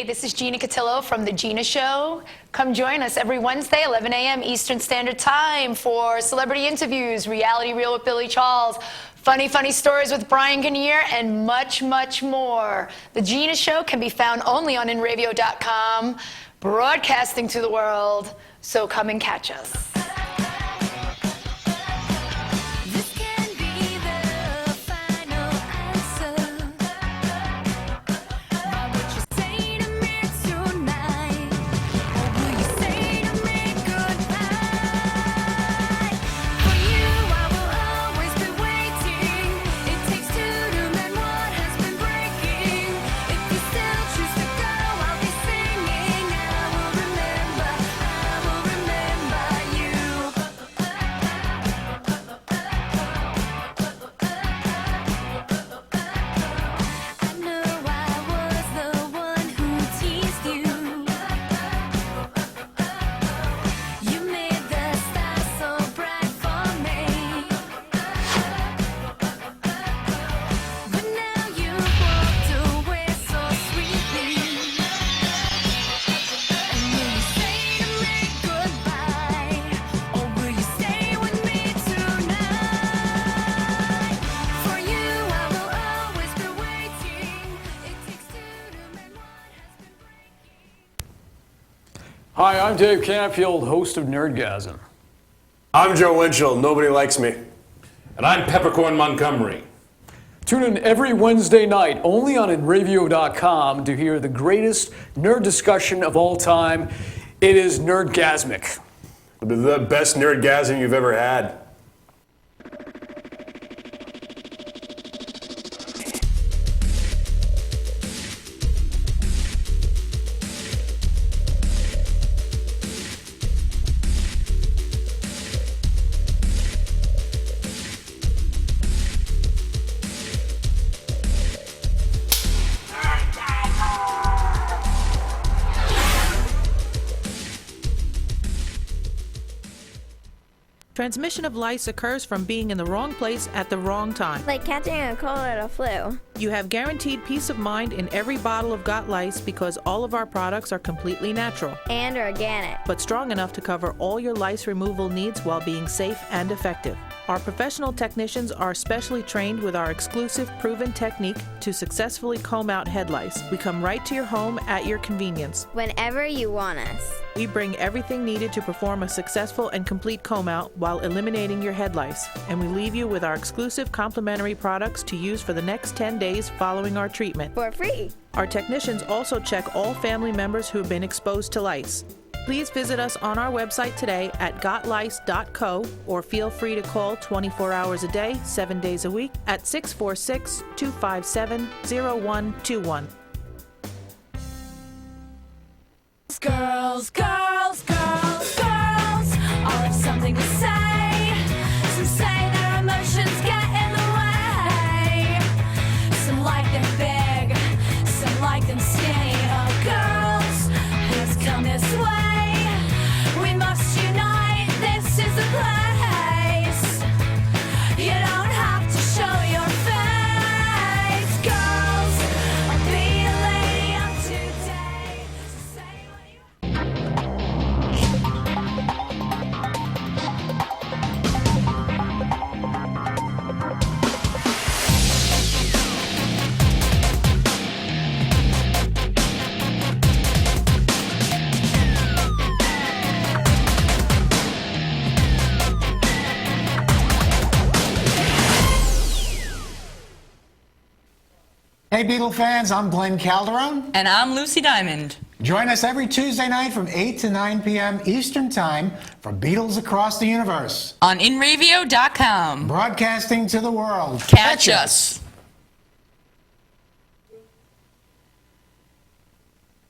this is Gina Cotillo from The Gina Show. Come join us every Wednesday, 11 a.m. Eastern Standard Time for celebrity interviews, Reality Reel with Billy Charles, funny stories with Brian Kinnear, and much, much more. The Gina Show can be found only on inradio.com, broadcasting to the world, so come and catch us. Hi, I'm Dave Canfield, host of Nerdgasm. I'm Joe Winchell. Nobody likes me. And I'm Peppercorn Montgomery. Tune in every Wednesday night, only on inradio.com, to hear the greatest nerd discussion of all time. It is Nerdgasmic. The best nerdgasm you've ever had. Transmission of lice occurs from being in the wrong place at the wrong time. Like catching a cold or a flu. You have guaranteed peace of mind in every bottle of Got Lice because all of our products are completely natural. And organic. But strong enough to cover all your lice removal needs while being safe and effective. Our professional technicians are specially trained with our exclusive proven technique to successfully comb out head lice. We come right to your home at your convenience. Whenever you want us. We bring everything needed to perform a successful and complete comb out while eliminating your head lice. And we leave you with our exclusive complimentary products to use for the next 10 days following our treatment. For free. Our technicians also check all family members who have been exposed to lice. Please visit us on our website today at gotlice.co or feel free to call 24 hours a day, 7 days a week at 646-257-0121. Girls, girls, girls, girls all have something to say. Some say their emotions get in the way. Some like them big, some like them skinny. Oh, girls, please come this way. We must unite, this is the place. You don't have to show your face. Girls, I'll be a lady of today. So say what you Hey Beatle fans, I'm Glenn Calderon. And I'm Lucy Diamond. Join us every Tuesday night from 8 to 9 p.m. Eastern Time for Beatles Across the Universe. On inradio.com. Broadcasting to the world. Catch us.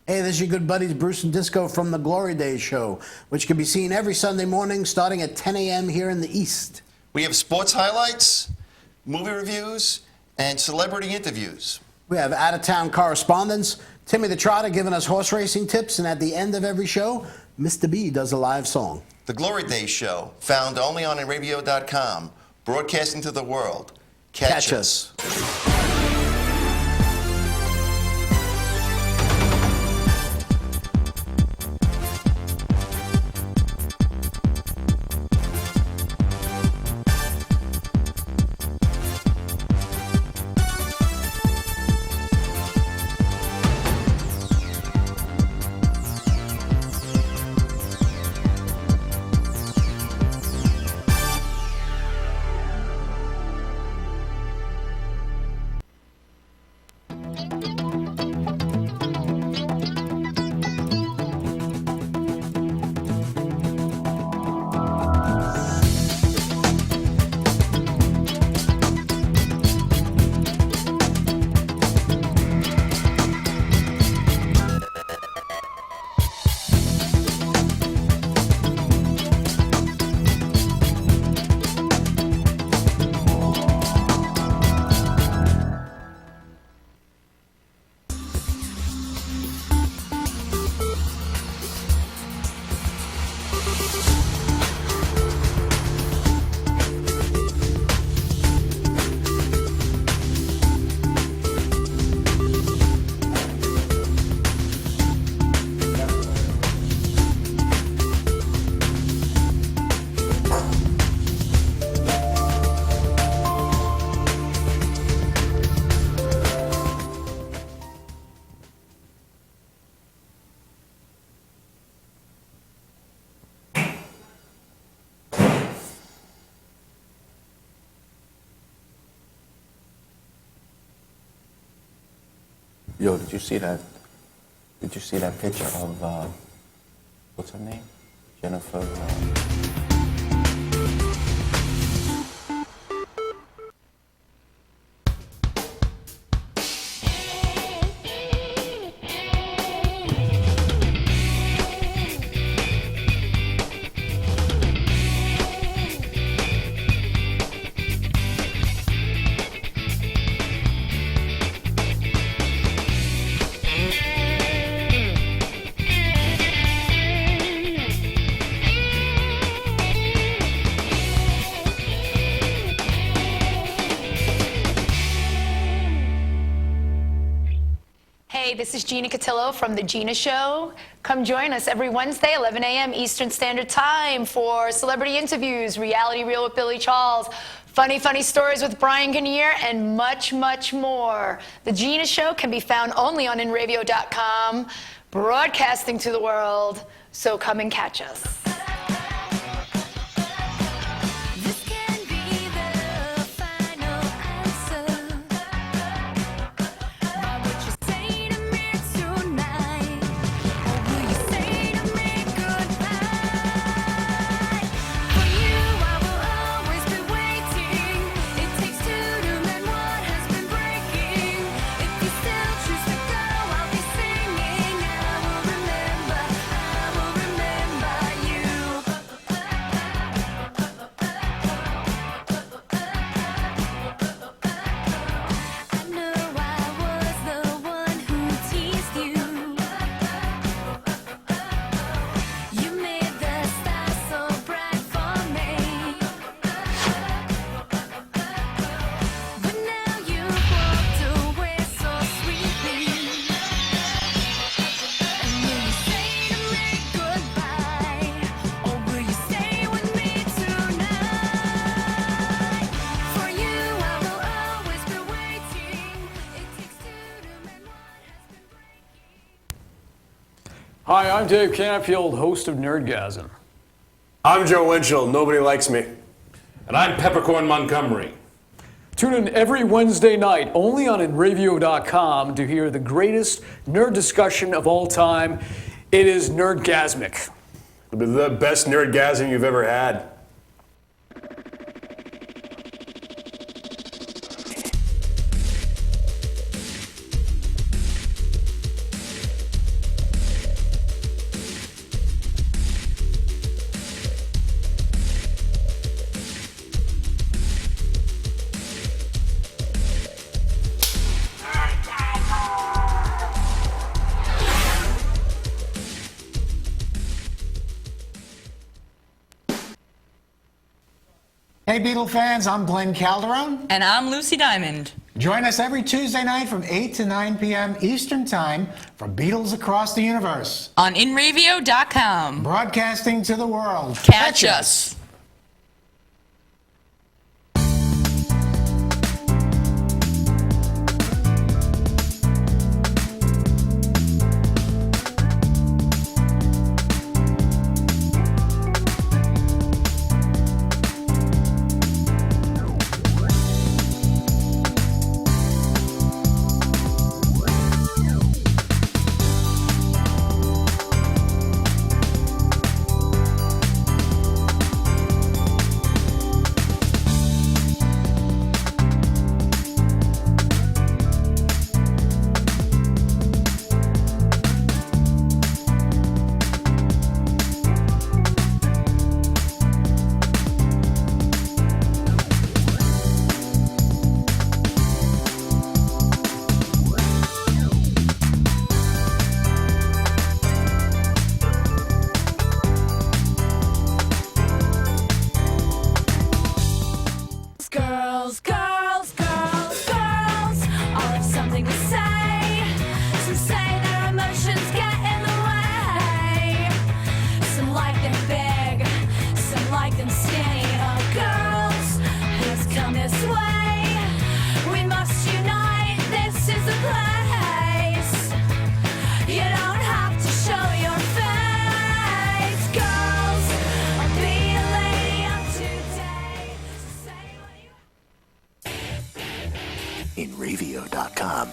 Hey, this is your good buddies Bruce and Disco from the Glory Days Show, which can be seen every Sunday morning starting at 10 a.m. here in the East. We have sports highlights, movie reviews, and celebrity interviews. We have out-of-town correspondents, Timmy the Trotter giving us horse racing tips, and at the end of every show, Mr. B does a live song. The Glory Days Show, found only on inradio.com, broadcasting to the world. Catch us. Yo, did you see that? Did you see that picture of what's her name? Jennifer. Hey, this is Gina Cotillo from The Gina Show. Come join us every Wednesday, 11 a.m. Eastern Standard Time for celebrity interviews, reality reel with Billy Charles, funny stories with Brian Kinnear, and much, much more. The Gina Show can be found only on inradio.com, broadcasting to the world, so come and catch us. This can be the final answer. But what you say to me tonight, or will you say to me goodbye? For you, I will always be waiting. It takes two to mend what has been breaking. If you still choose to go, I'll be singing. I will remember you. I know I was the one who teased you. You made the stars so bright for me. But now you've walked away so sweetly. And will you say to me goodbye? Or will you stay with me tonight? For you, I will always be waiting. It takes two to mend what has been breaking. Hi, I'm Dave Canfield, host of Nerdgasm. I'm Joe Winchell. Nobody likes me. And I'm Peppercorn Montgomery. Tune in every Wednesday night only on inradio.com to hear the greatest nerd discussion of all time. It is Nerdgasmic. It'll be the best nerdgasm you've ever had. Hey, Beatle fans, I'm Glenn Calderon. And I'm Lucy Diamond. Join us every Tuesday night from 8 to 9 p.m. Eastern Time for Beatles Across the Universe, On inradio.com. broadcasting to the world. Catch us. Girls, girls, girls, girls all have something to say. Some say their emotions get in the way. Some like them big, some like them skinny. Oh, girls, who's come this way? We must unite, this is the place. You don't have to show your face. Girls, I'll be a lady of today. So say what you inradio.com.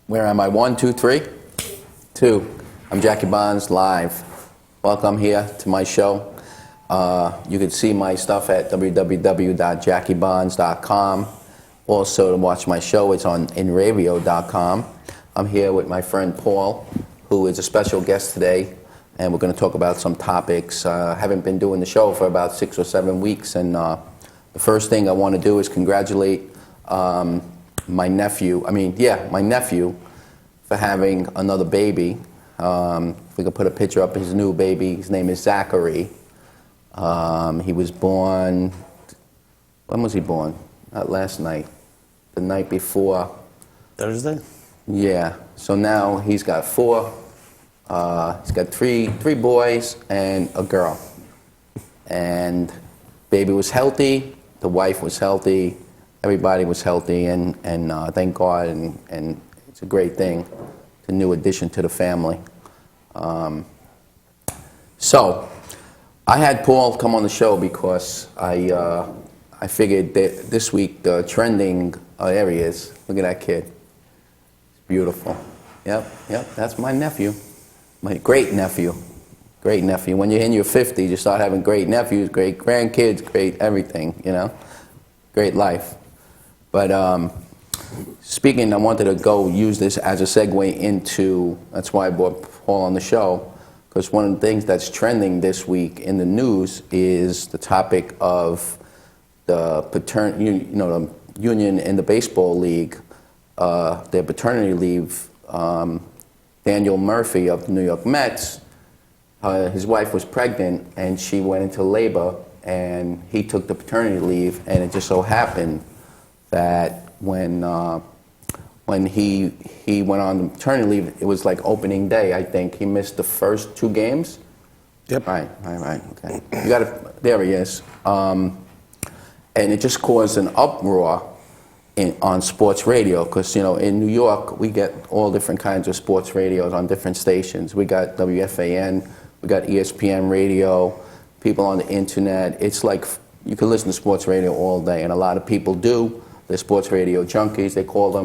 Where am I? 1, 2, 3? 2. I'm Jackie Bonds live. Welcome here to my show. You can see my stuff at www.jackiebonds.com. Also, to watch my show, it's on inradio.com. I'm here with my friend Paul, who is a special guest today, and we're going to talk about some topics. I haven't been doing the show for about 6 or 7 weeks, and the first thing I want to do is congratulate my nephew for having another baby. If we could put a picture up of his new baby, his name is Zachary. He was born, when was he born? Not last night, the night before. Thursday? Yeah, so now he's got 4. He's got three boys and a girl. And baby was healthy, the wife was healthy, everybody was healthy, and thank God, and it's a great thing. It's a new addition to the family. So I had Paul come on the show because I figured that this week the trending areas, look at that kid. It's beautiful. Yep, that's my nephew. My great nephew. Great nephew. When you're in your 50s, you start having great nephews, great grandkids, great everything, you know? Great life. But speaking, I wanted to go use this as a segue into, that's why I brought Paul on the show, because one of the things that's trending this week in the news is the topic of the the union in the baseball league, their paternity leave. Daniel Murphy of the New York Mets, his wife was pregnant and she went into labor, and he took the paternity leave, and it just so happened that when he went on the paternity leave, it was like opening day, I think. He missed the first 2 games. Yep. Right, okay. You got it, there he is. And it just caused an uproar on sports radio, because in New York we get all different kinds of sports radios on different stations. We got WFAN, we got ESPN radio, people on the internet. It's like you can listen to sports radio all day, and a lot of people do. They're sports radio junkies, they call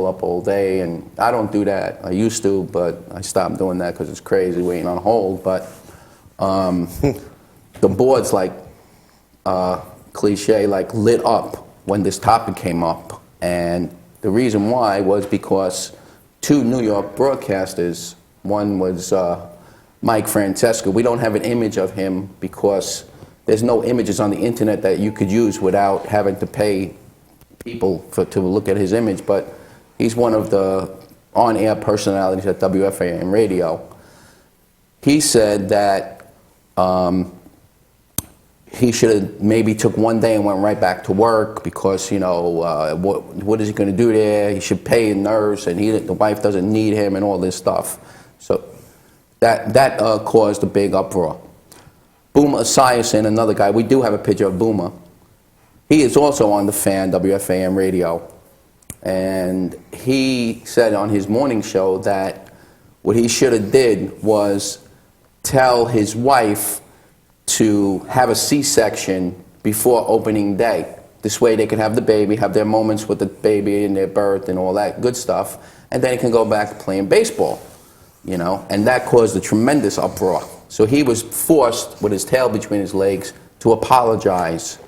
up all day, and I don't do that. I used to, but I stopped doing that because it's crazy waiting on hold. But the boards, like cliche, like lit up when this topic came up. And the reason why was because 2 New York broadcasters, one was Mike Francesca. We don't have an image of him because there's no images on the internet that you could use without having to pay people to look at his image, but he's one of the on-air personalities at WFAN radio. He said that he should have maybe took 1 day and went right back to work because, what is he going to do there? He should pay a nurse, and the wife doesn't need him, and all this stuff. So that caused a big uproar. Boomer Esiason, another guy, we do have a picture of Boomer. He is also on the Fan, WFAN radio. And he said on his morning show that what he should have did was tell his wife to have a C-section before opening day. This way they can have the baby, have their moments with the baby and their birth and all that good stuff, and then he can go back to playing baseball, and that caused a tremendous uproar. So he was forced, with his tail between his legs, to apologize,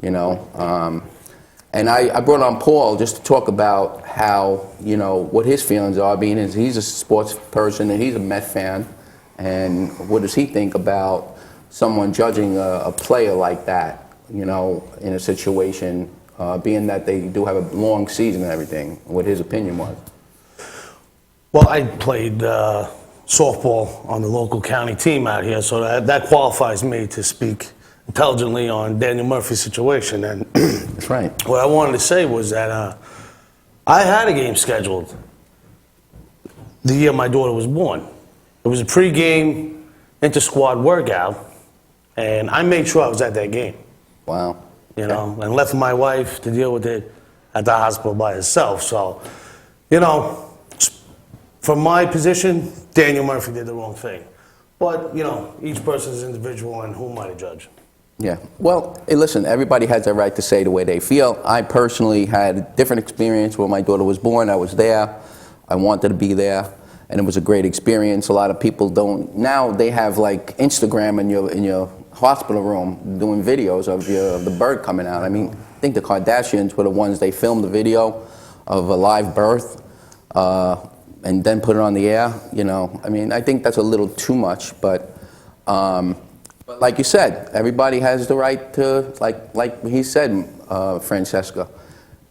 And I brought on Paul just to talk about how, what his feelings are, being as he's a sports person and he's a Met fan, and what does he think about someone judging a player like that, in a situation, being that they do have a long season and everything, what his opinion was. Well, I played softball on the local county team out here, so that qualifies me to speak intelligently on Daniel Murphy's situation. And that's right. What I wanted to say was that I had a game scheduled the year my daughter was born. It was a pre-game inter-squad workout, and I made sure I was at that game. Wow. And left my wife to deal with it at the hospital by herself. So, from my position, Daniel Murphy did the wrong thing. But, each person is individual, and who am I to judge? Yeah. Well, hey, listen, everybody has the right to say the way they feel. I personally had a different experience when my daughter was born. I was there. I wanted to be there, and it was a great experience. A lot of people don't now. They have like Instagram in your hospital room doing videos of the bird coming out. I mean, I think the Kardashians were the ones, they filmed the video of a live birth and then put it on the air. You know, I mean, I think that's a little too much, but like you said, everybody has the right to, like he said, Francesca.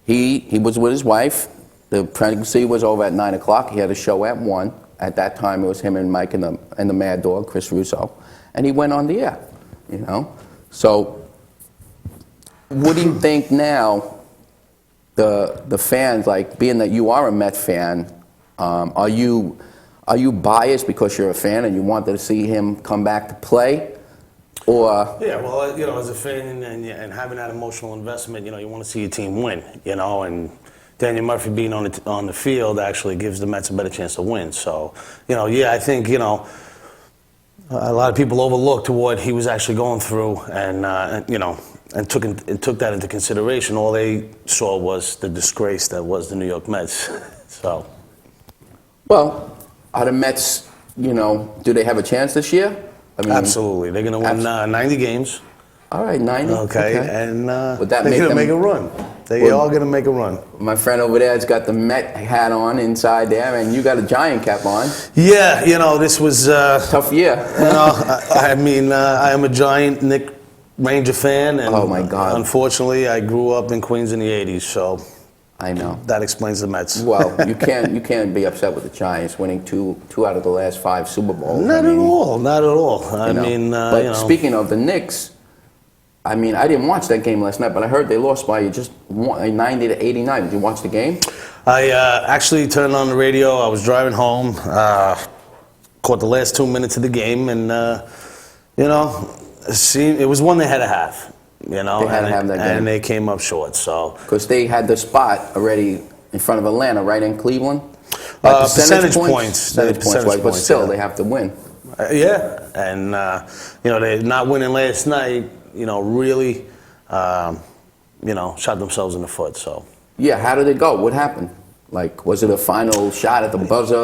He was with his wife. The pregnancy was over at 9 o'clock. He had a show at 1. At that time, it was him and Mike and the Mad Dog, Chris Russo, and he went on the air. You know, so what do you think now? The fans, like, being that you are a Met fan, are you biased because you're a fan and you wanted to see him come back to play, or? Yeah, well, you know, as a fan and having that emotional investment, you know, you want to see your team win, you know, and Daniel Murphy being on the field actually gives the Mets a better chance to win. So, you know, yeah, I think, you know, a lot of people overlooked what he was actually going through, and you know, and took that into consideration. All they saw was the disgrace that was the New York Mets. So, well, are the Mets, you know, do they have a chance this year? I mean, absolutely, they're going to win 90 games. All right, 90. Okay, and would that they're going to make a run. They are going to make a run. My friend over there's got the Met hat on inside there, and you got a Giant cap on. Yeah, you know, this was tough year. You know, I mean, I am a giant Nick Ranger fan, and oh my God, unfortunately, I grew up in Queens in the '80s, so I know that explains the Mets. Well, you can't be upset with the Giants winning two out of the last 5 Super Bowls. Not at all. Not at all. I know. mean, but you know. Speaking of the Knicks. I mean, I didn't watch that game last night, but I heard they lost by just 90-89. Did you watch the game? I actually turned on the radio. I was driving home, caught the last 2 minutes of the game, and you know, it was one they had to have. You know, they had to have that game, and they came up short. So because they had the spot already in front of Atlanta, right in Cleveland. Percentage points, but still, they have to win. Yeah, and you know, they not winning last night, you know, really, you know, shot themselves in the foot. So yeah, how did it go? What happened? Like, was it a final shot at the buzzer?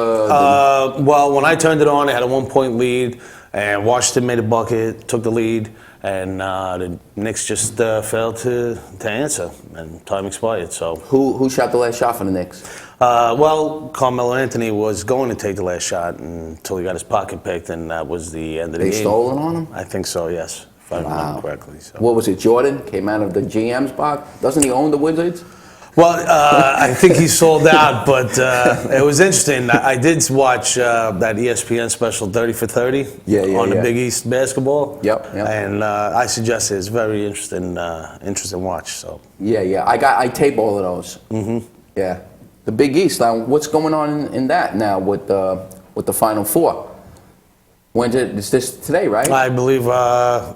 Well, when I turned it on, they had a 1-point lead, and Washington made a bucket, took the lead, and the Knicks just failed to answer, and time expired. So who shot the last shot for the Knicks? Well, Carmelo Anthony was going to take the last shot until he got his pocket picked, and that was the end of the game. They stole it on him? I think so, yes, if I remember correctly. So. What was it, Jordan? Came out of the GM's box? Doesn't he own the Wizards? Well, I think he sold out, but it was interesting. I did watch that ESPN special 30 for 30 on the Big East basketball. Yep. And I suggested it's very interesting watch. So. Yeah. I tape all of those. Mm-hmm. Yeah. The Big East. Now, what's going on in that now with the Final Four? Is this today, right? I believe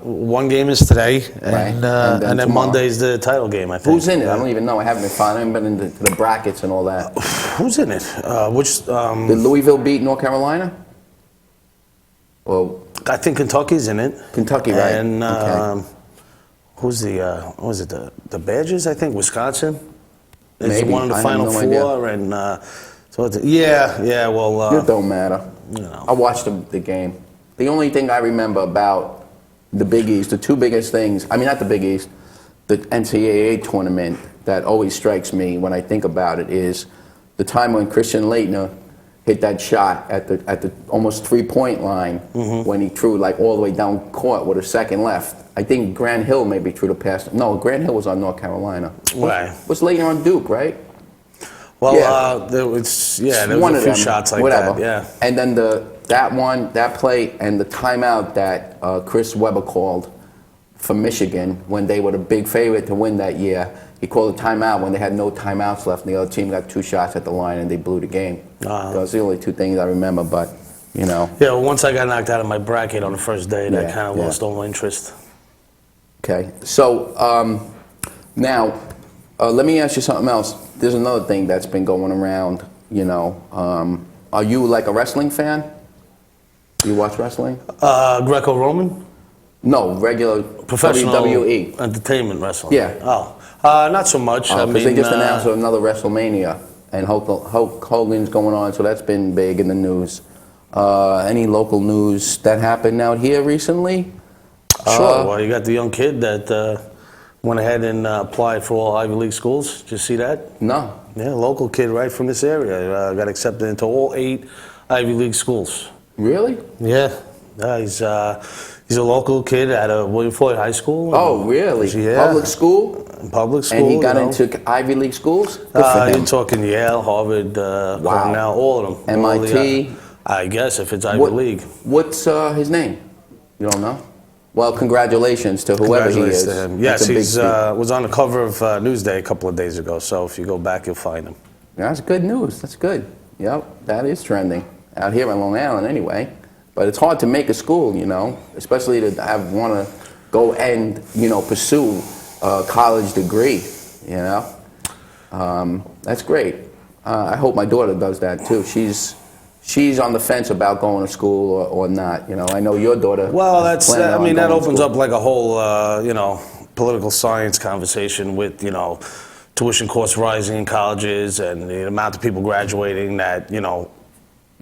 one game is today, and then Monday's the title game, I think. Who's in it? I don't even know. I haven't been into the brackets and all that. Who's in it? Did Louisville beat North Carolina? Well, I think Kentucky's in it. Kentucky, right? And okay. Who's what was it? The Badgers, I think. Wisconsin is Maybe. one of the Final Four, and so well. It don't matter. You know. I watched the game. The only thing I remember about the Big East, the two biggest things, I mean, not the Big East, the NCAA tournament that always strikes me when I think about it is the time when Christian Laettner hit that shot at the almost 3-point line when he threw like all the way down court with a second left. I think Grant Hill maybe threw the pass. No, Grant Hill was on North Carolina. Right. Was Laettner on Duke, right? Well, there was a few shots like that. Yeah. And then that play and the timeout that Chris Webber called for Michigan when they were the big favorite to win that year. He called a timeout when they had no timeouts left, and the other team got 2 shots at the line, and they blew the game. Those are the only 2 things I remember, but, you know. Yeah, well, once I got knocked out of my bracket on the first day, that kind of lost all my interest. Okay. So now, let me ask you something else. There's another thing that's been going around, you know. Are you like a wrestling fan? Do you watch wrestling? Greco-Roman? No, regular professional WWE. Entertainment wrestling. Yeah. Oh, not so much. Because they just announced another WrestleMania, and Hulk Hogan's going on, so that's been big in the news. Any local news that happened out here recently? Sure. Well, you got the young kid that went ahead and applied for all Ivy League schools. Did you see that? No. Yeah, local kid right from this area. Got accepted into all 8 Ivy League schools. Really? Yeah. He's a local kid at William Floyd High School. Oh, really? Yeah. Public school? Public school. And he got into Ivy League schools? Good for him. You're talking Yale, Harvard, Cornell, all of them. MIT? I guess if it's Ivy League. What's his name? You don't know? Well, congratulations to whoever he is. To him. Yes, he was on the cover of Newsday a couple of days ago, so if you go back, you'll find him. That's good news. That's good. Yep, that is trending. Out here in Long Island anyway. But it's hard to make a school, you know, especially to want to go and, you know, pursue a college degree, you know. That's great. I hope my daughter does that too. She's on the fence about going to school or not. You know, I know your daughter. Well, that opens up like a whole, you know, political science conversation with, you know, tuition costs rising in colleges and the amount of people graduating that, you know,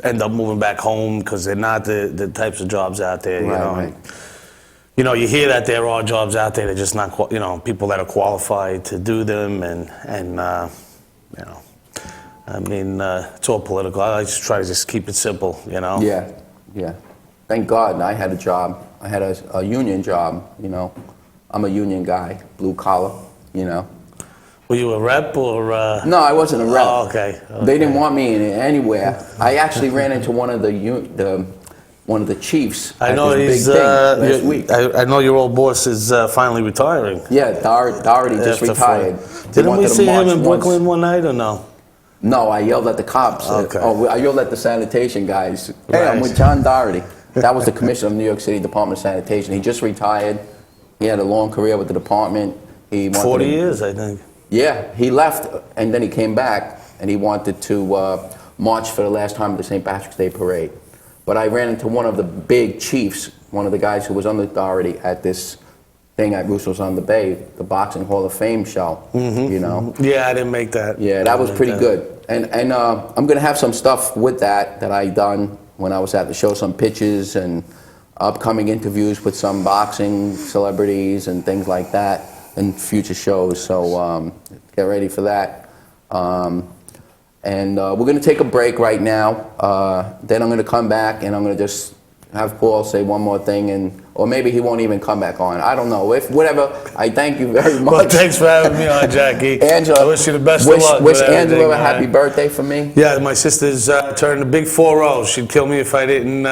end up moving back home because they're not the types of jobs out there. You know, right. You know, you hear that there are jobs out there. They're just not, you know, people that are qualified to do them, and you know. I mean, it's all political. I just try to just keep it simple, you know? Yeah. Thank God I had a job. I had a union job, you know. I'm a union guy, blue collar, you know. Were you a rep or? No, I wasn't a rep. Oh, okay. They didn't want me anywhere. I actually ran into one of the chiefs. I know he's. Last week. I know your old boss is finally retiring. Yeah, Doherty just retired. Didn't we see him in Brooklyn one night or no? No, I yelled at the cops. Okay. I yelled at the sanitation guys. Hey, I'm with John Doherty. That was the commissioner of New York City Department of Sanitation. He just retired. He had a long career with the department. 40 years, I think. Yeah, he left, and then he came back, and he wanted to march for the last time at the St. Patrick's Day Parade. But I ran into one of the big chiefs, one of the guys who was under Doherty at this thing at Russo's on the Bay, the Boxing Hall of Fame show, you know. Yeah, I didn't make that. Yeah, that was pretty good. And I'm going to have some stuff with that I done when I was at the show, some pictures and upcoming interviews with some boxing celebrities and things like that in future shows. So get ready for that. And we're going to take a break right now. Then I'm going to come back and I'm going to just have Paul say one more thing, or maybe he won't even come back on. I don't know. Whatever. I thank you very much. Well, thanks for having me on, Jackie. Angela, I wish you the best of luck. Wish Angela a happy birthday for me. Yeah, my sister's turned a big 4-0. She'd kill me if I didn't,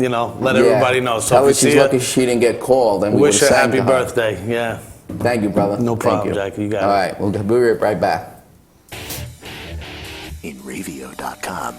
you know, let everybody know. So tell her she's lucky she didn't get called. And we wish her sang happy to her. birthday. Yeah. Thank you, brother. No problem, Thank you. Jackie. You got it. All right, we'll be right back. InRavio.com.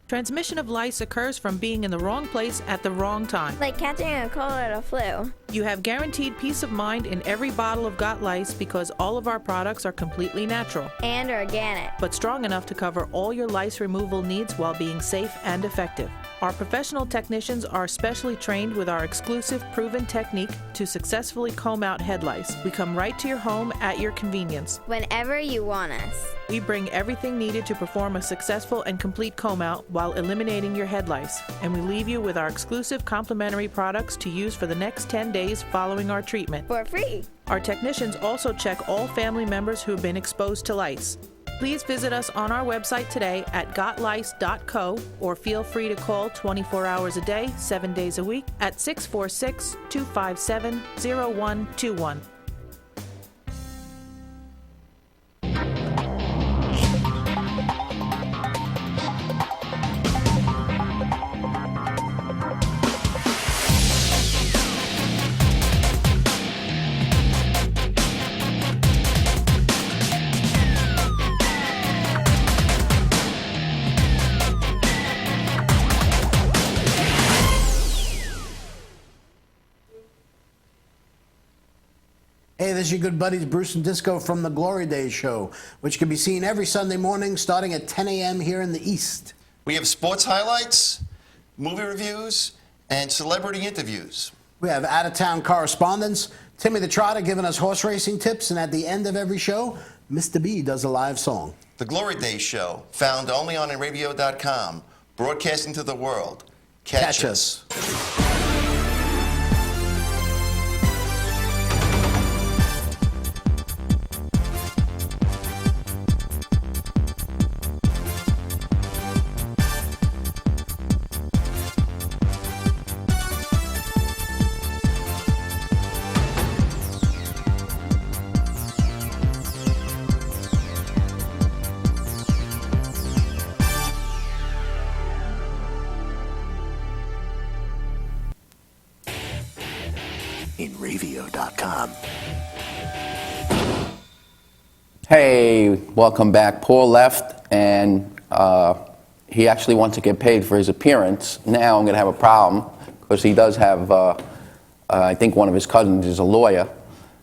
Transmission of lice occurs from being in the wrong place at the wrong time. Like catching a cold or a flu. You have guaranteed peace of mind in every bottle of Got Lice because all of our products are completely natural And organic. but strong enough to cover all your lice removal needs while being safe and effective. Our professional technicians are specially trained with our exclusive proven technique to successfully comb out head lice. We come right to your home at your convenience. Whenever you want us. We bring everything needed to perform a successful and complete comb out while eliminating your head lice. And we leave you with our exclusive complimentary products to use for the next 10 days following our treatment. For free. Our technicians also check all family members who have been exposed to lice. Please visit us on our website today at gotlice.co or feel free to call 24 hours a day, 7 days a week at 646-257-0121. Hey, this is your good buddies Bruce and Disco from the Glory Days Show, which can be seen every Sunday morning starting at 10 a.m. here in the East. We have sports highlights, movie reviews, and celebrity interviews. We have out-of-town correspondents, Timmy the Trotter giving us horse racing tips, and at the end of every show, Mr. B does a live song. The Glory Days Show, found only on radio.com, broadcasting to the world. Catch us. Radio.com. Hey, welcome back. Paul left, and he actually wants to get paid for his appearance. Now I'm going to have a problem because he does have, I think one of his cousins is a lawyer.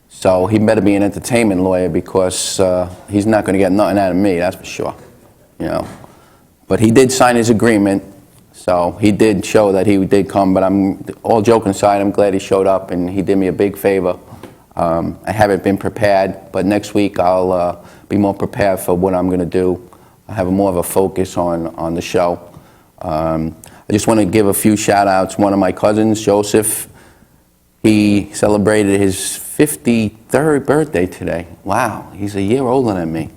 So he better be an entertainment lawyer because he's not going to get nothing out of me, that's for sure. You know. But he did sign his agreement, so he did show that he did come. But I'm all joking aside, I'm glad he showed up, and he did me a big favor. I haven't been prepared, but next week I'll be more prepared for what I'm going to do. I have more of a focus on the show. I just want to give a few shout-outs. One of my cousins, Joseph, he celebrated his 53rd birthday today. Wow, he's a year older than me.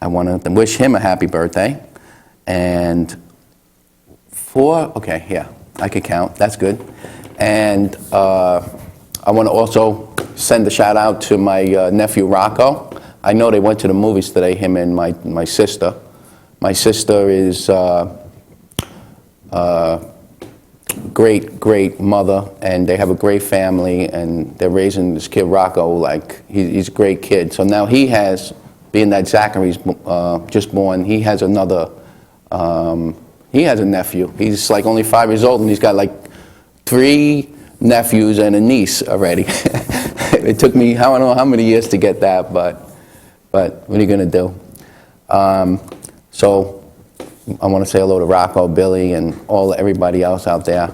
I want to wish him a happy birthday. And okay, yeah, I could count. That's good. And I want to also send a shout out to my nephew Rocco. I know they went to the movies today, him and my sister. My sister is great mother, and they have a great family, and they're raising this kid Rocco like he's a great kid. So now he has, being that Zachary's just born, he has another, he has a nephew. He's like only 5 years old, and he's got like 3 nephews and a niece already. It took me, I don't know how many years to get that, but what are you going to do? So I want to say hello to Rocco, Billy, and everybody else out there.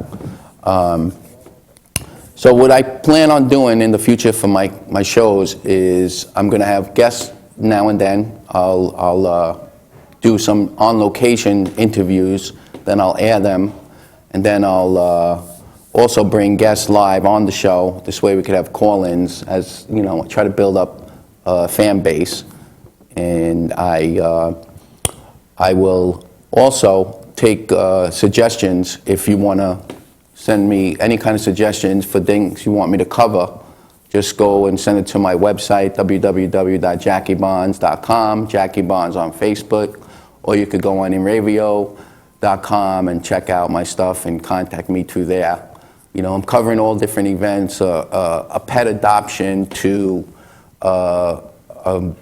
So what I plan on doing in the future for my shows is I'm going to have guests now and then. I'll do some on-location interviews, then I'll air them, and then I'll also bring guests live on the show. This way we could have call-ins, as you know, try to build up a fan base. And I will also take suggestions. If you want to send me any kind of suggestions for things you want me to cover, just go and send it to my website, www.jackiebonds.com, Jackie Bonds on Facebook, or you could go on inravio.com and check out my stuff and contact me through there. You know, I'm covering all different events, a pet adoption to a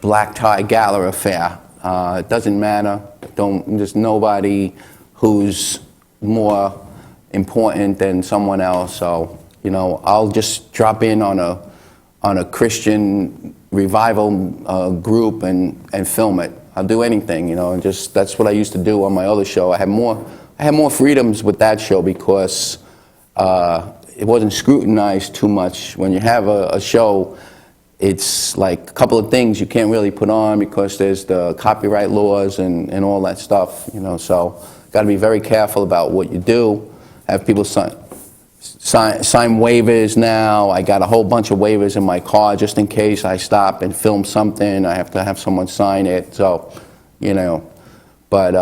black tie gala affair. It doesn't matter. There's nobody who's more important than someone else. So, you know, I'll just drop in on a Christian revival group and film it. I'll do anything, you know, and just that's what I used to do on my other show. I had more freedoms with that show because it wasn't scrutinized too much. When you have a show, it's like a couple of things you can't really put on because there's the copyright laws and all that stuff, you know, so got to be very careful about what you do. Have people sign waivers now. I got a whole bunch of waivers in my car just in case I stop and film something. I have to have someone sign it, so, you know, but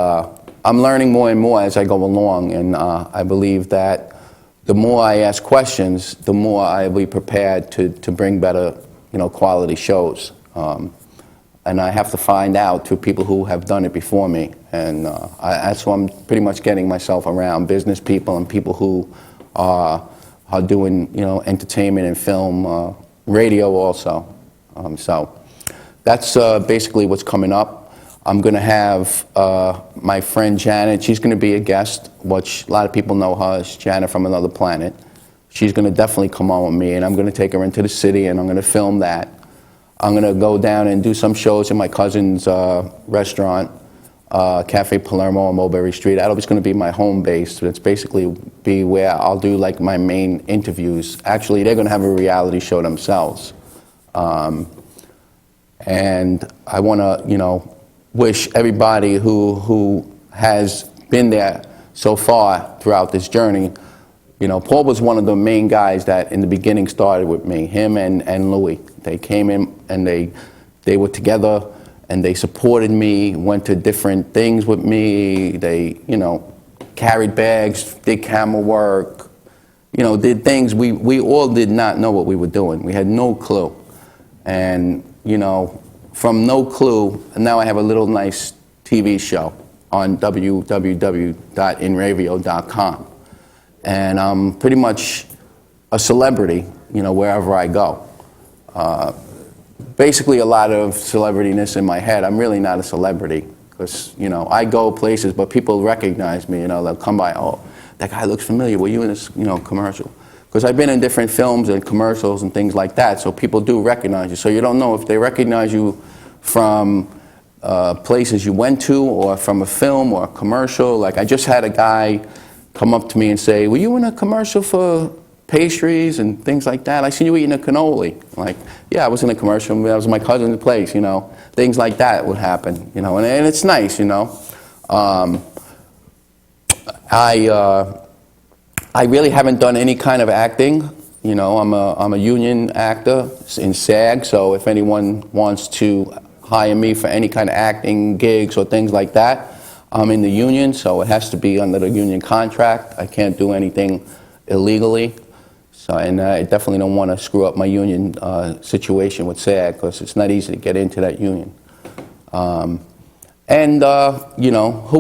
I'm learning more and more as I go along, and I believe that the more I ask questions, the more I'll be prepared to bring better, you know, quality shows. And I have to find out through people who have done it before me. And that's why I'm pretty much getting myself around business people and people who are doing, you know, entertainment and film, radio also. So that's basically what's coming up. I'm going to have my friend Janet. She's going to be a guest, which a lot of people know her as Janet from Another Planet. She's going to definitely come on with me, and I'm going to take her into the city, and I'm going to film that. I'm going to go down and do some shows in my cousin's restaurant. Cafe Palermo on Mulberry Street. That was going to be my home base. It's basically be where I'll do like my main interviews. Actually, they're going to have a reality show themselves. And I want to, wish everybody who has been there so far throughout this journey. Paul was one of the main guys that in the beginning started with me, him and Louis. They came in and they were together and they supported me, went to different things with me. They, carried bags, did camera work, did things. We all did not know what we were doing. We had no clue. And, from no clue, and now I have a little nice TV show on www.inravio.com. And I'm pretty much a celebrity, wherever I go. Basically a lot of celebrityness in my head. I'm really not a celebrity because, I go places, but people recognize me, they'll come by, oh, that guy looks familiar. Were you in this, commercial? Because I've been in different films and commercials and things like that, so people do recognize you. So you don't know if they recognize you from places you went to or from a film or a commercial. Like I just had a guy come up to me and say, were you in a commercial for pastries and things like that? I seen you eating a cannoli. Like, yeah, I was in a commercial. That was my cousin's place, Things like that would happen, and it's nice, I really haven't done any kind of acting. I'm a union actor in SAG, so if anyone wants to hire me for any kind of acting gigs or things like that, I'm in the union, so it has to be under the union contract. I can't do anything illegally. So, and I definitely don't want to screw up my union situation with SAG because it's not easy to get into that union. Who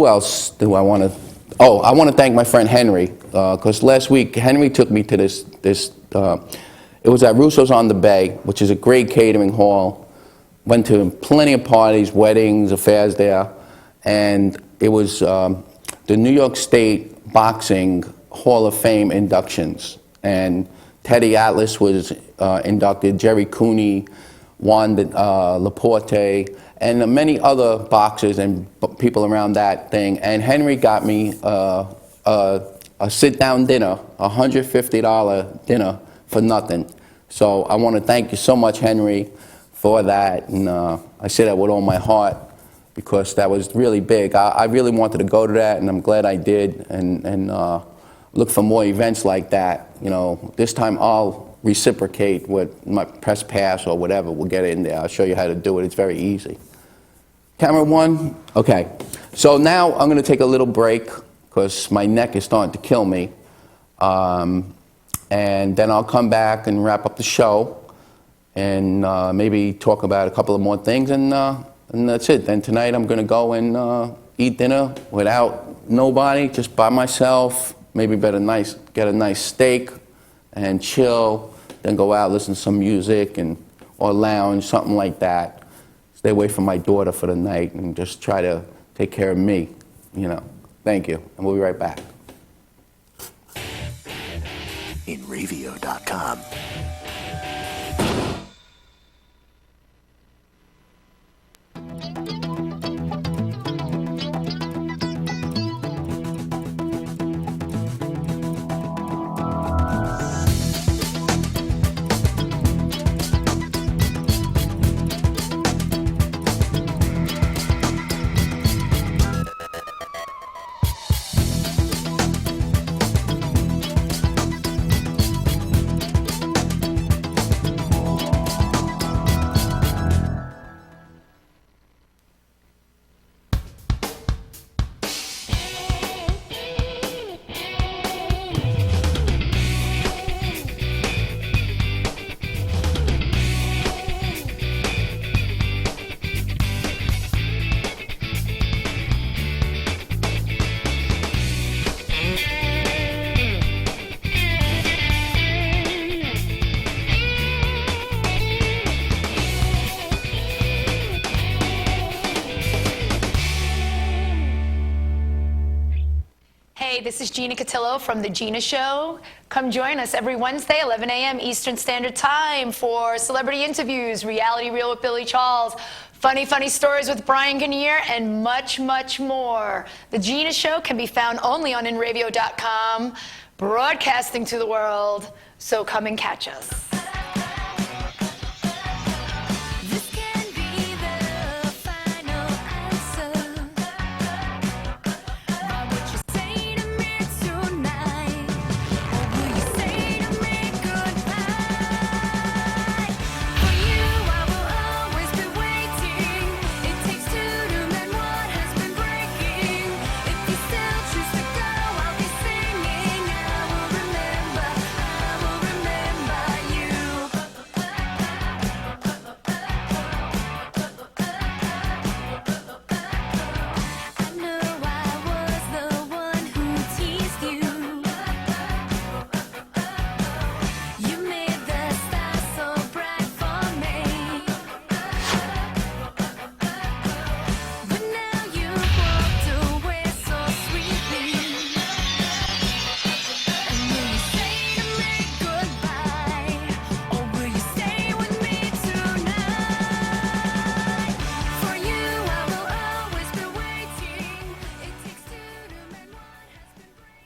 else do I want to? Oh, I want to thank my friend Henry because last week Henry took me to this. It was at Russo's on the Bay, which is a great catering hall. Went to plenty of parties, weddings, affairs there, and it was the New York State Boxing Hall of Fame inductions. And Teddy Atlas was inducted, Jerry Cooney, Juan Laporte, and many other boxers and people around that thing. And Henry got me a sit-down dinner, a $150 dinner for nothing. So I want to thank you so much, Henry, for that. And I say that with all my heart because that was really big. I really wanted to go to that, and I'm glad I did. And look for more events like that. This time I'll reciprocate with my press pass or whatever. We'll get in there. I'll show you how to do it. It's very easy. Camera one? Okay. So now I'm going to take a little break because my neck is starting to kill me. And then I'll come back and wrap up the show and maybe talk about a couple of more things. And that's it. Then tonight I'm going to go and eat dinner without nobody, just by myself. Maybe get a nice steak and chill, then go out, listen to some music or lounge, something like that. Stay away from my daughter for the night and just try to take care of me, Thank you, and we'll be right back. InRavio.com. this is Gina Cotillo from The Gina Show. Come join us every Wednesday, 11 a.m. Eastern Standard Time for celebrity interviews, Reality Reel with Billy Charles, funny stories with Brian Kinnear, and much, much more. The Gina Show can be found only on inradio.com, broadcasting to the world. So come and catch us. This can be the final answer. But what you say to me tonight, or will you say to me goodbye? For you, I will always be waiting. It takes two to mend what has been breaking. If you still choose to go, I'll be singing. I will remember you. I know I was the one who teased you. You made the stars so bright for me. But now you've walked away so sweetly. And will you say to me goodbye? Or will you stay with me tonight? For you, I will always be waiting. It takes two to mend what has been breaking.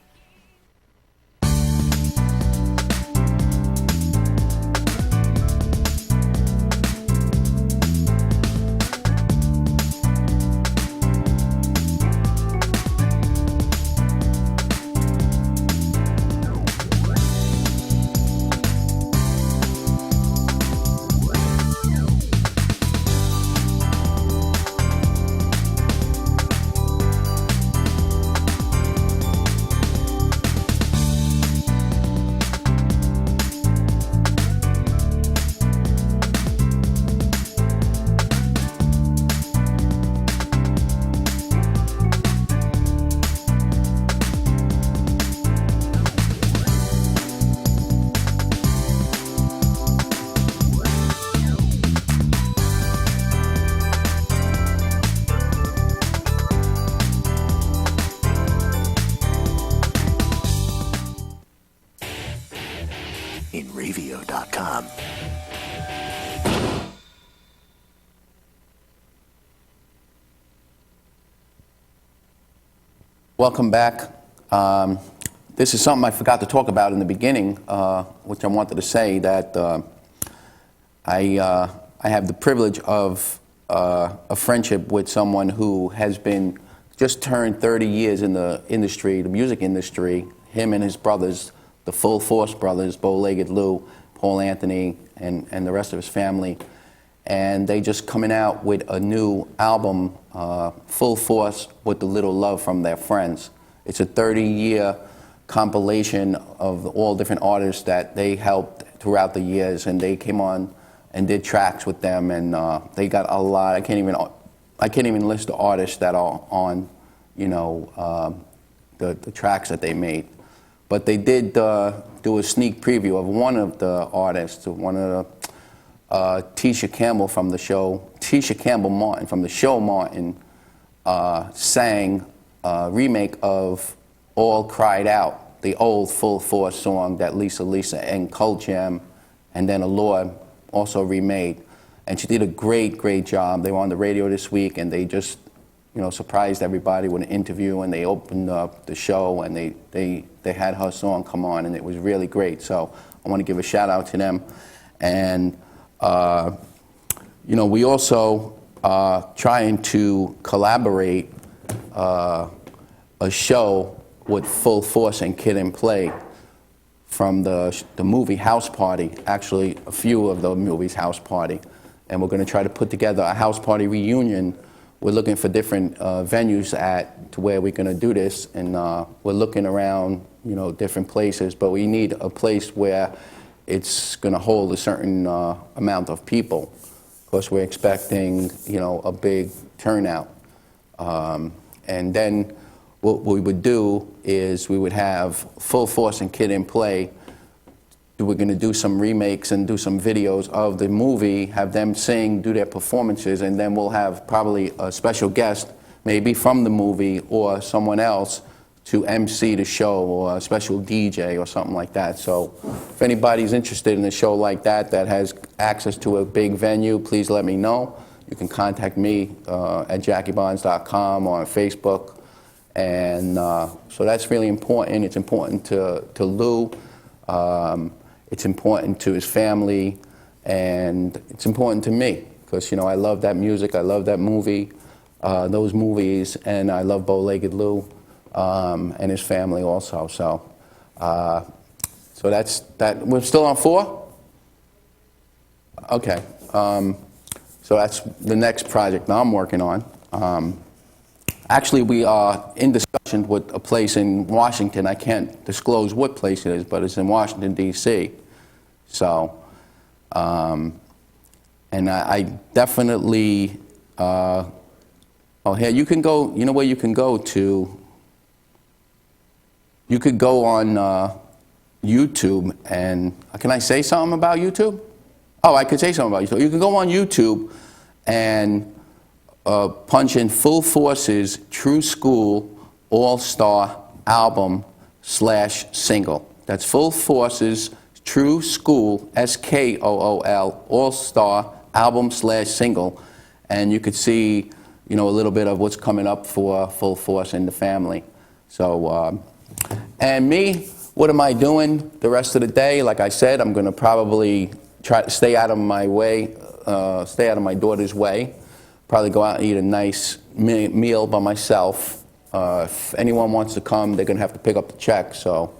inravio.com. Welcome back. This is something I forgot to talk about in the beginning, which I wanted to say that I have the privilege of a friendship with someone who has been just turned 30 years in the industry, the music industry. Him and his brothers, the Full Force brothers, Bow-Legged Lou, Paul Anthony, and the rest of his family. And they just coming out with a new album, Full Force with a Little Love from Their Friends. It's a 30-year compilation of all different artists that they helped throughout the years, and they came on and did tracks with them, and they got a lot. I can't even list the artists that are on, the tracks that they made. But they did do a sneak preview of one of the artists, one of the Tisha Campbell from the show. Tisha Campbell Martin from the show Martin sang a remake of All Cried Out, the old Full Force song that Lisa and Cult Jam and then Allure also remade. And she did a great job. They were on the radio this week, and they just surprised everybody with an interview, and they opened up the show, and they had her song come on, and it was really great. So I want to give a shout out to them. And we also trying to collaborate a show with Full Force and Kid and Play from the movie House Party, actually a few of the movies House Party. And we're going to try to put together a House Party reunion. We're looking for different venues to where we're going to do this, and we're looking around, different places, but we need a place where it's going to hold a certain amount of people, because we're expecting, a big turnout. And then what we would do is we would have Full Force and Kid and Play. We're going to do some remakes and do some videos of the movie, have them sing, do their performances, and then we'll have probably a special guest, maybe from the movie or someone else, to MC the show or a special DJ or something like that. So if anybody's interested in a show like that has access to a big venue, please let me know. You can contact me at jackiebonds.com or on Facebook. And so that's really important. It's important to Lou. It's important to his family. And it's important to me because, you know, I love that music. I love that movie, those movies. And I love Bow-Legged Lou. And his family also. So that's that. We're still on 4? Okay. So that's the next project that I'm working on. Actually, we are in discussion with a place in Washington. I can't disclose what place it is, but it's in Washington, D.C. So, and I definitely, oh, here, you can go, you know where you can go to? You could go on YouTube and, can I say something about YouTube? Oh, I could say something about YouTube. You can go on YouTube and punch in Full Force's True School All-Star Album / single. That's Full Force's True School, SKOOL, All-Star Album / single. And you could see, you know, a little bit of what's coming up for Full Force and the family. So, and me, what am I doing the rest of the day? Like I said, I'm going to probably try to stay out of my way, stay out of my daughter's way. Probably go out and eat a nice meal by myself. If anyone wants to come, they're going to have to pick up the check. So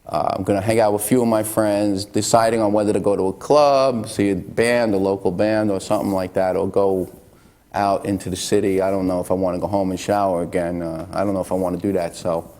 I'm going to hang out with a few of my friends, deciding on whether to go to a club, see a band, a local band, or something like that, or go out into the city. I don't know if I want to go home and shower again. I don't know if I want to do that. So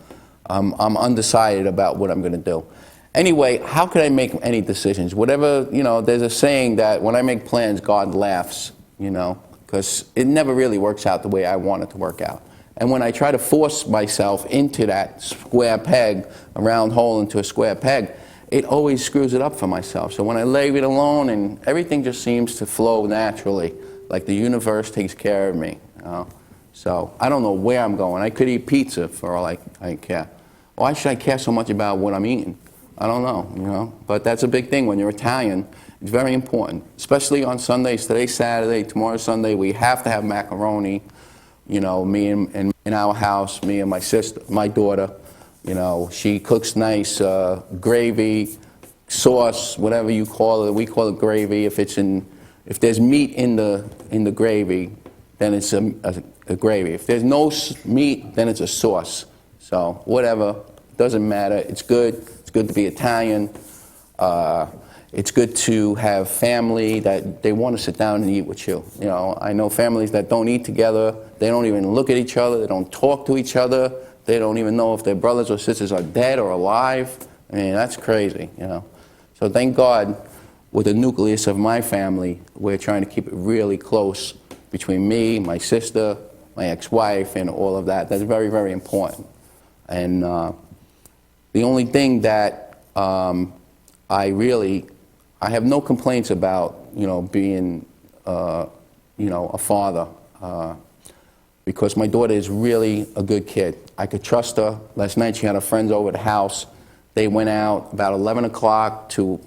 I'm undecided about what I'm going to do. Anyway, how could I make any decisions? Whatever, you know, there's a saying that when I make plans, God laughs, you know, because it never really works out the way I want it to work out. And when I try to force myself into that square peg, a round hole into a square peg, it always screws it up for myself. So when I leave it alone, and everything just seems to flow naturally, like the universe takes care of me, you know? So I don't know where I'm going. I could eat pizza for all I care. Why should I care so much about what I'm eating? I don't know, you know. But that's a big thing when you're Italian. It's very important, especially on Sundays. Today's Saturday, tomorrow's Sunday. We have to have macaroni. You know, me and in our house, me and my sister, my daughter. You know, she cooks nice gravy, sauce, whatever you call it. We call it gravy. If there's meat in the gravy, then it's a gravy. If there's no meat, then it's a sauce. So whatever, doesn't matter. It's good. It's good to be Italian. It's good to have family that they want to sit down and eat with you. You know, I know families that don't eat together. They don't even look at each other. They don't talk to each other. They don't even know if their brothers or sisters are dead or alive. I mean, that's crazy, you know. So thank God, with the nucleus of my family, we're trying to keep it really close between me, my sister, my ex-wife, and all of that. That's very, very important. And the only thing that I have no complaints about, you know, being, you know, a father, because my daughter is really a good kid. I could trust her. Last night she had her friends over at the house. They went out about 11 o'clock to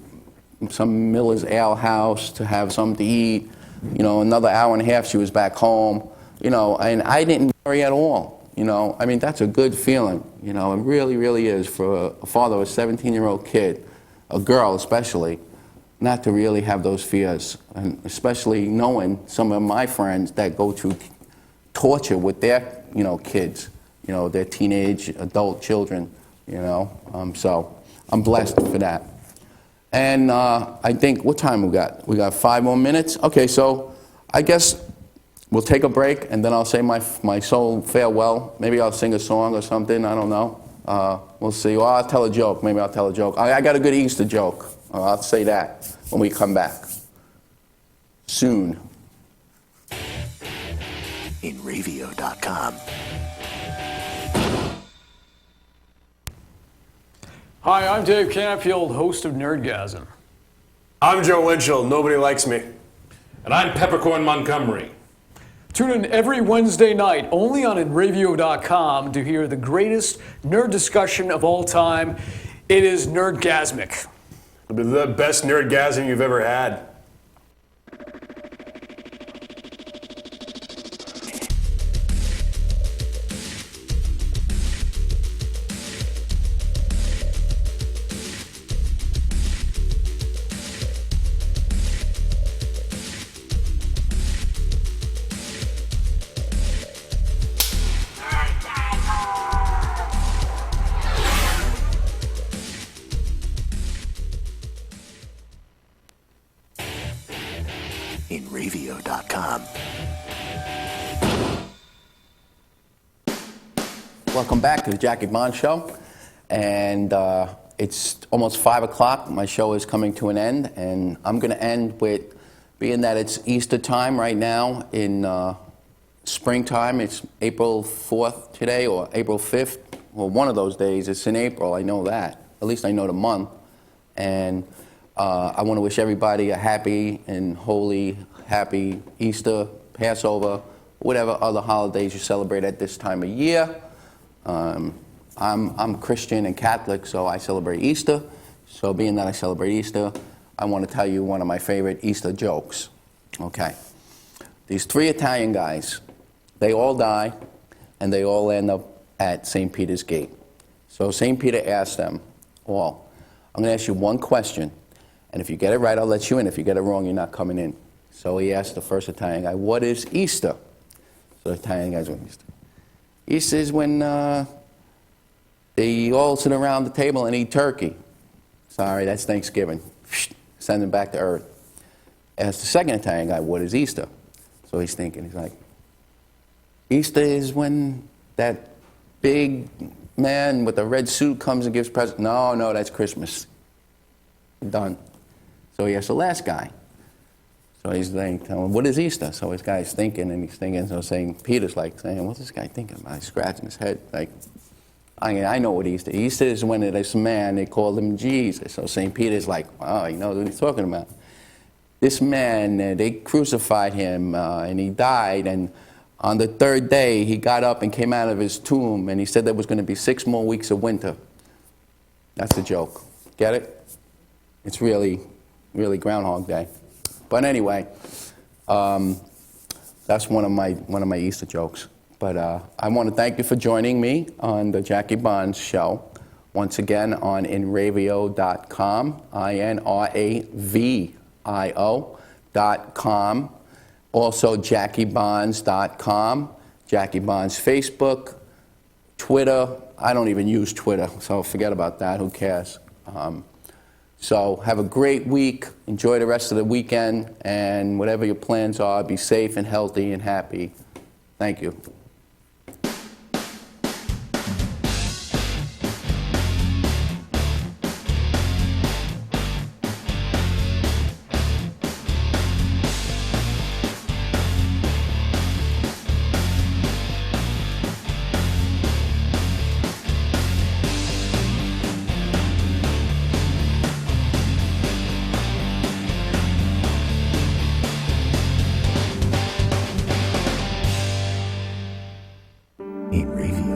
some Miller's Ale House to have something to eat. You know, another hour and a half she was back home. You know, and I didn't worry at all. You know, I mean, that's a good feeling. You know, it really, really is for a father of a 17-year-old kid, a girl especially, not to really have those fears, and especially knowing some of my friends that go through torture with their, you know, kids, you know, their teenage, adult children, you know. So I'm blessed for that. And I think, what time we got? We got 5 more minutes? Okay, so I guess we'll take a break, and then I'll say my soul farewell. Maybe I'll sing a song or something, I don't know. We'll see. Or I'll tell a joke. Maybe I'll tell a joke. I got a good Easter joke. I'll say that when we come back. Soon. InRavio.com. Hi, I'm Dave Canfield, host of Nerdgasm. I'm Joe Winchell. Nobody likes me. And I'm Peppercorn Montgomery. Tune in every Wednesday night only on InRavio.com to hear the greatest nerd discussion of all time. It is Nerdgasmic. It'll be the best nerdgasm you've ever had. InRavio.com. Welcome back to the Jackie Bond Show. And it's almost 5 o'clock. My show is coming to an end. And I'm going to end with, being that it's Easter time right now in springtime. It's April 4th today, or April 5th. Well, one of those days. It's in April. I know that. At least I know the month. And I want to wish everybody a happy and holy, happy Easter, Passover, whatever other holidays you celebrate at this time of year. I'm Christian and Catholic, so I celebrate Easter. So being that I celebrate Easter, I want to tell you one of my favorite Easter jokes. Okay. These 3 Italian guys, they all die, and they all end up at St. Peter's Gate. So St. Peter asked them all, I'm going to ask you one question, and if you get it right, I'll let you in. If you get it wrong, you're not coming in. So he asked the first Italian guy, what is Easter? So the Italian guy's going, Easter. Easter is when they all sit around the table and eat turkey. Sorry, that's Thanksgiving. Send them back to earth. Asked the second Italian guy, what is Easter? So he's thinking, he's like, Easter is when that big man with the red suit comes and gives presents. No, that's Christmas. Done. So he asked the last guy. So he's like, telling him, what is Easter? So this guy's thinking, and he's thinking, so saying, Peter's like saying, what's this guy thinking about? He's scratching his head, like, I know what Easter is. Easter is when this man, they called him Jesus. So St. Peter's like, oh, he knows what he's talking about. This man, they crucified him, and he died, and on the 3rd day, he got up and came out of his tomb, and he said there was going to be 6 more weeks of winter. That's the joke. Get it? It's really Groundhog Day. But anyway, that's one of my Easter jokes. But I want to thank you for joining me on the Jackie Bonds Show. Once again on InRavio.com, INRAVIO.com. Also JackieBonds.com, Jackie Bonds Facebook, Twitter. I don't even use Twitter, so forget about that. Who cares? So have a great week. Enjoy the rest of the weekend, and whatever your plans are, be safe and healthy and happy. Thank you. InRavio.